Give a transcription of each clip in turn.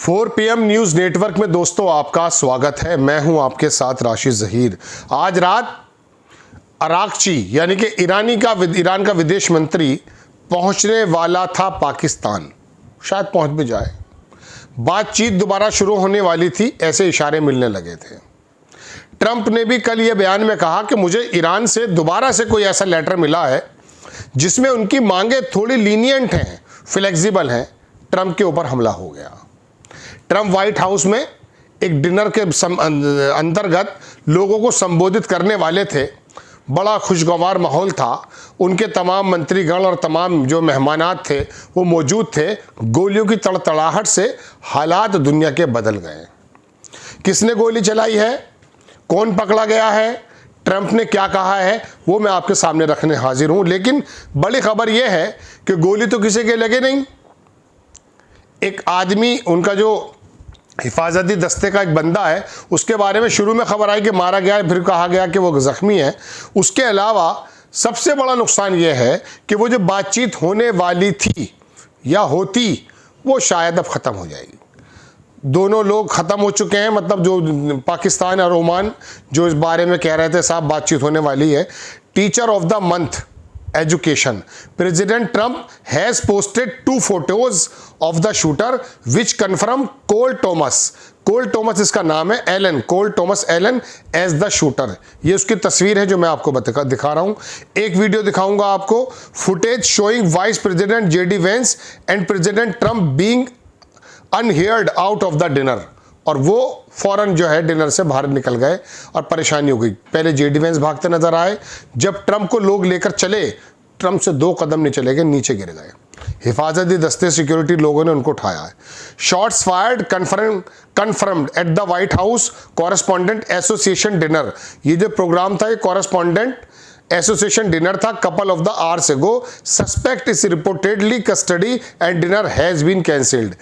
4 PM news network में दोस्तों आपका स्वागत है। मैं हूं आपके साथ राशिद ज़हीर। आज रात अरागची यानी कि ईरान का विदेश मंत्री पहुंचने वाला था पाकिस्तान, शायद पहुंच भी जाए। बातचीत दोबारा शुरू होने वाली थी, ऐसे इशारे मिलने लगे थे। ट्रंप ने भी कल यह बयान में कहा कि मुझे ईरान से दोबारा से कोई ऐसा लेटर मिला है जिसमें उनकी मांगे थोड़ी लीनियंट हैं, फ्लेक्सिबल हैं। ट्रंप के ऊपर हमला हो गया। ट्रंप व्हाइट हाउस में एक डिनर के अंतर्गत लोगों को संबोधित करने वाले थे। बड़ा खुशगवार माहौल था। उनके तमाम मंत्रीगण और तमाम जो मेहमानात थे वो मौजूद थे। गोलियों की तड़तड़ाहट से हालात दुनिया के बदल गए। किसने गोली चलाई है, कौन पकड़ा गया है, ट्रंप ने क्या कहा है, वो मैं आपके सामने रखने हाजिर हूं। लेकिन बड़ी खबर यह है कि गोली तो किसी के लगे नहीं। एक आदमी, उनका जो हिफाजती दस्ते का एक बंदा है, उसके बारे में शुरू में खबर आई कि मारा गया है, फिर कहा गया कि वो जख्मी है। उसके अलावा सबसे बड़ा नुकसान ये है कि वो जो बातचीत होने वाली थी या होती, वो शायद अब ख़त्म हो जाएगी। दोनों लोग ख़त्म हो चुके हैं, मतलब जो पाकिस्तान और ओमान जो इस बारे में कह रहे थे साहब बातचीत होने वाली है। Teacher of the month education, president Trump has posted 2 photos of the shooter which confirm Cole Tomas इसका नाम है, Allen Cole Tomas Allen as the shooter. ये उसकी तस्वीर है जो मैं आपको दिखा रहा हूं। एक वीडियो दिखाऊंगा आपको, footage showing vice president JD Vance and president Trump being unheard out of the dinner. और वो फौरन जो है डिनर से बाहर निकल गए और परेशानी हो गई। पहले जेडी वेंस भागते नजर आए, जब ट्रंप को लोग लेकर चले, ट्रंप से 2 कदम नहीं चले गए, नीचे गिर गए। हिफाजती दस्ते सिक्योरिटी लोगों ने उनको उठाया है। Shots fired confirmed at the White House correspondent association dinner. ये जो प्रोग्राम था ये कॉरेस्पॉन्डेंट एसोसिएशन डिनर था couple of the hours ago. Suspect is reportedly custody and dinner has been cancelled.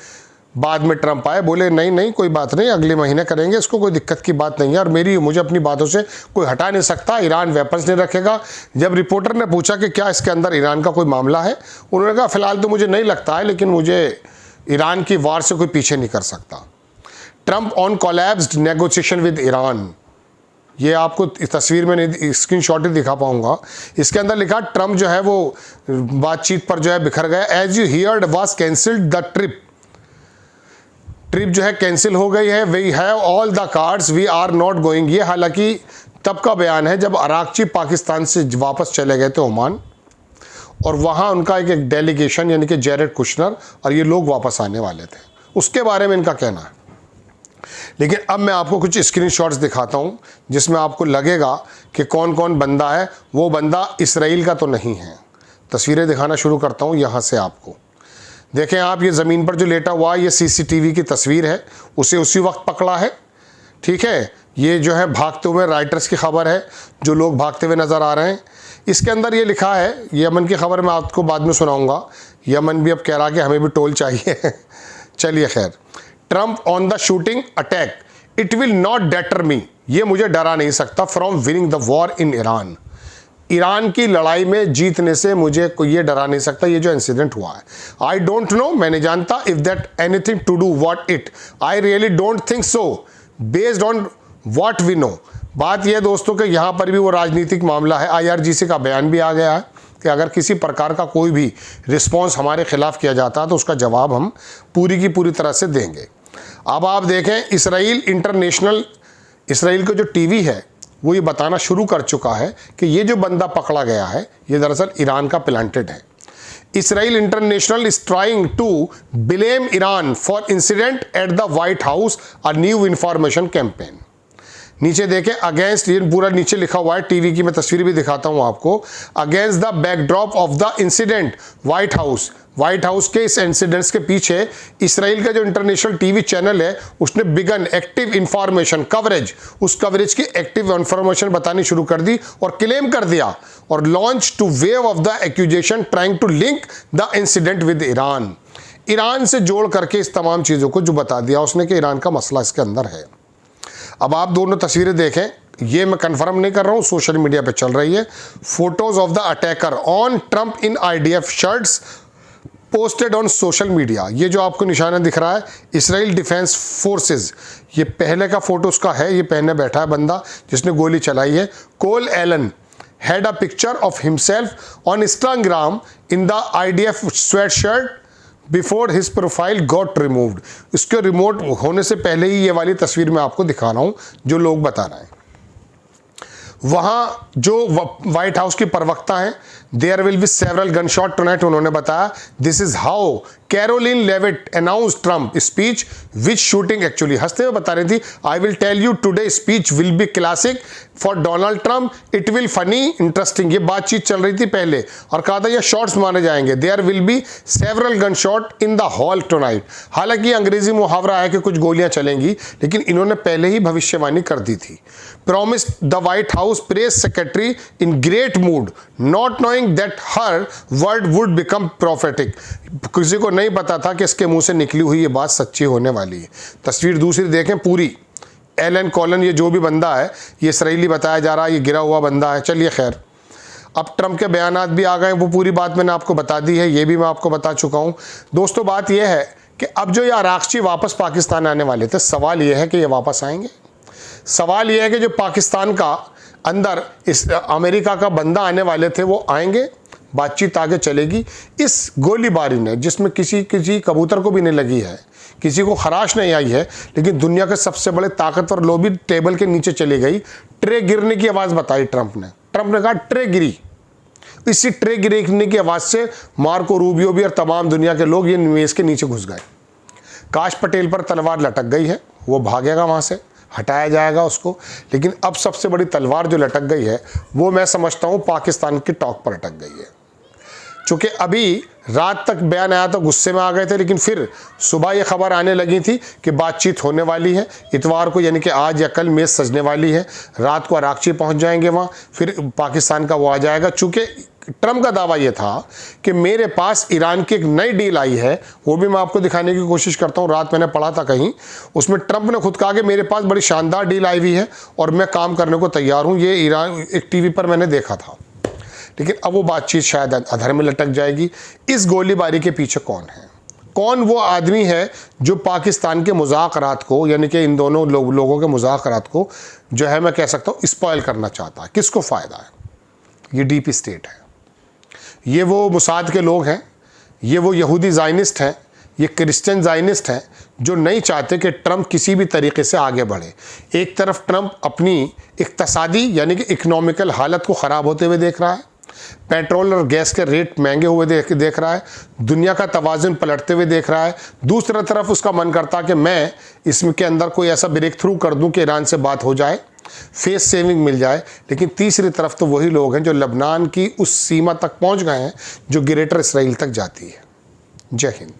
बाद में ट्रंप आए, बोले नहीं कोई बात नहीं, अगले महीने करेंगे, इसको कोई दिक्कत की बात नहीं है और मुझे अपनी बातों से कोई हटा नहीं सकता। ईरान वेपन्स नहीं रखेगा। जब रिपोर्टर ने पूछा कि क्या इसके अंदर ईरान का कोई मामला है, उन्होंने कहा फिलहाल तो मुझे नहीं लगता है, लेकिन मुझे ईरान की वार से कोई पीछे नहीं कर सकता। Trump on collapsed negotiation with Iran. ये आपको इस तस्वीर में नहीं, स्क्रीनशॉट ही दिखा पाऊंगा। इसके अंदर लिखा ट्रंप जो है वो बातचीत पर जो है बिखर गया। As you heard was cancelled the trip जो है कैंसिल हो गई है। We have all the cards, we are not going. ये हालांकि तब का बयान है जब अरागची पाकिस्तान से वापस चले गए थे ओमान, और वहाँ उनका एक डेलीगेशन यानी कि जेरेड कुशनर और ये लोग वापस आने वाले थे। उसके बारे में इनका कहना है। लेकिन अब मैं आपको कुछ स्क्रीनशॉट्स दिखाता हूँ जिसमें आपको लगेगा कि कौन कौन बंदा है। वो बंदा इसराइल का तो नहीं है। तस्वीरें दिखाना शुरू करता हूँ यहाँ से। आपको देखें आप, ये ज़मीन पर जो लेटा हुआ ये सीसीटीवी की तस्वीर है, उसे उसी वक्त पकड़ा है। ठीक है, ये जो है भागते हुए राइटर्स की खबर है, जो लोग भागते हुए नज़र आ रहे हैं। इसके अंदर ये लिखा है, यमन की खबर मैं आपको बाद में सुनाऊंगा। यमन भी अब कह रहा कि हमें भी टोल चाहिए। चलिए खैर, Trump on the shooting attack, it will not deter me. ये मुझे डरा नहीं सकता from winning the war in Iran. Iran की लड़ाई में जीतने से मुझे कोई ये डरा नहीं सकता। ये जो इंसिडेंट हुआ है, आई डोंट नो, मैं नहीं जानता, if that anything to do what it, I really don't think so based on what we know. बात यह दोस्तों कि यहाँ पर भी वो राजनीतिक मामला है। IRGC का बयान भी आ गया है कि अगर किसी प्रकार का कोई भी रिस्पॉन्स हमारे खिलाफ किया जाता है तो उसका जवाब हम पूरी की पूरी तरह से देंगे। अब आप देखें, इसराइल का जो टीवी है वो ये बताना शुरू कर चुका है कि ये जो बंदा पकड़ा गया है ये दरअसल ईरान का प्लांटेड है। Israel International is trying to blame Iran for incident at the White House, a new information campaign. नीचे देखें, अगेंस्ट, ये पूरा नीचे लिखा हुआ है, टीवी की मैं तस्वीर भी दिखाता हूं आपको। Against the backdrop of the incident white house के इस इंसिडेंट्स के पीछे इसराइल का जो इंटरनेशनल टीवी चैनल है उसने बिगन एक्टिव इंफॉर्मेशन कवरेज, उस कवरेज की एक्टिव इंफॉर्मेशन बतानी शुरू कर दी और क्लेम कर दिया और launch to wave of the accusation trying to link the incident with Iran से जोड़ करके इस तमाम चीज़ों को जो बता दिया उसने कि ईरान का मसला इसके अंदर है। अब आप दोनों तस्वीरें देखें, ये मैं कंफर्म नहीं कर रहा हूं, सोशल मीडिया पे चल रही है। Photos of the attacker on Trump in IDF shirts posted on social media. ये जो आपको निशाना दिख रहा है इसराइल डिफेंस फोर्सेस, ये पहले का फोटो उसका है, ये पहने बैठा है बंदा जिसने गोली चलाई है। कोल Elon had a picture of himself on Instagram in the IDF sweatshirt before his profile got removed। इसके रिमोट होने से पहले ही ये वाली तस्वीर मैं आपको दिखा रहा हूँ जो लोग बता रहे हैं। वहाँ जो व्हाइट हाउस की प्रवक्ता हैं, there will be several gun shot tonight, उन्होंने बताया this is how Karoline Leavitt announce Trump speech which shooting actually, हंसते हुए बता रही थी I will tell you today speech will be classic for Donald Trump, it will funny interesting. ये बातचीत चल रही थी पहले और कहा था ये शॉट्स मारे जाएंगे, there will be several gun shot in the hall tonight. हालांकि अंग्रेजी मुहावरा है कि कुछ गोलियां चलेंगी, लेकिन इन्होंने पहले ही भविष्यवाणी कर दी थी। Promise the White house press secretary in great mood not knowing that her word would become prophetic. किसी को नहीं पता था कि इसके मुंह से निकली हुई ये बात सच्ची होने वाली है। तस्वीर दूसरी देखें पूरी, एलन कॉलन ये जो भी बंदा है ये इसराइली बताया जा रहा है, ये गिरा हुआ बंदा है। चलिए खैर, अब ट्रम्प के बयानात भी आ गए, वो पूरी बात मैंने आपको बता दी है, ये भी मैं आपको बता चुका हूँ। दोस्तों बात यह है कि अब जो ये अरागची वापस पाकिस्तान आने वाले थे, सवाल ये है कि ये वापस आएंगे। सवाल ये है कि जो पाकिस्तान का अंदर इस अमेरिका का बंदा आने वाले थे वो आएंगे, बातचीत आगे चलेगी। इस गोलीबारी ने जिसमें किसी कबूतर को भी नहीं लगी है, किसी को खराश नहीं आई है, लेकिन दुनिया के सबसे बड़े ताकतवर लोग भी टेबल के नीचे चली गई। ट्रे गिरने की आवाज़ बताई ट्रंप ने कहा ट्रे गिरी। इसी ट्रे गिरने की आवाज़ से मार्को रूबियो भी और तमाम दुनिया के लोग ये मेज़ के नीचे घुस गए। काश पटेल पर तलवार लटक गई है, वो भागेगा वहाँ से, हटाया जाएगा उसको, लेकिन अब सबसे बड़ी तलवार जो लटक गई है वो मैं समझता हूँ पाकिस्तान की टॉक पर अटक गई है। चूँकि अभी रात तक बयान आया तो गुस्से में आ गए थे, लेकिन फिर सुबह ये खबर आने लगी थी कि बातचीत होने वाली है इतवार को, यानी कि आज या कल मेज़ सजने वाली है। रात को अरागची पहुंच जाएंगे वहाँ, फिर पाकिस्तान का वो आ जाएगा। चूँकि ट्रम्प का दावा ये था कि मेरे पास ईरान की एक नई डील आई है, वो भी मैं आपको दिखाने की कोशिश करता हूँ। रात मैंने पढ़ा था कहीं, उसमें ट्रम्प ने खुद कहा कि मेरे पास बड़ी शानदार डील आई हुई है और मैं काम करने को तैयार हूँ। ये ईरान एक टीवी पर मैंने देखा था, लेकिन अब वो बातचीत शायद अधर में लटक जाएगी। इस गोलीबारी के पीछे कौन है? कौन वो आदमी है जो पाकिस्तान के मुज़ाकरात को, यानी कि इन दोनों लोगों के मुज़ाकरात को जो है मैं कह सकता हूँ स्पॉइल करना चाहता है? किसको फ़ायदा है? ये डीप स्टेट है, ये वो मुसाद के लोग हैं, ये वो यहूदी ज़ायनिस्ट हैं, ये क्रिश्चियन ज़ायनिस्ट हैं जो नहीं चाहते कि ट्रम्प किसी भी तरीके से आगे बढ़े। एक तरफ ट्रम्प अपनी इक्तसादी यानी कि इकनॉमिकल हालत को ख़राब होते हुए देख रहा है, पेट्रोल और गैस के रेट महंगे हुए देख रहा है, दुनिया का तवाज़ुन पलटते हुए देख रहा है। दूसरी तरफ उसका मन करता कि मैं इसमें के अंदर कोई ऐसा ब्रेक थ्रू कर दूं कि ईरान से बात हो जाए, फेस सेविंग मिल जाए। लेकिन तीसरी तरफ तो वही लोग हैं जो लबनान की उस सीमा तक पहुंच गए हैं जो ग्रेटर इसराइल तक जाती है। जय हिंद।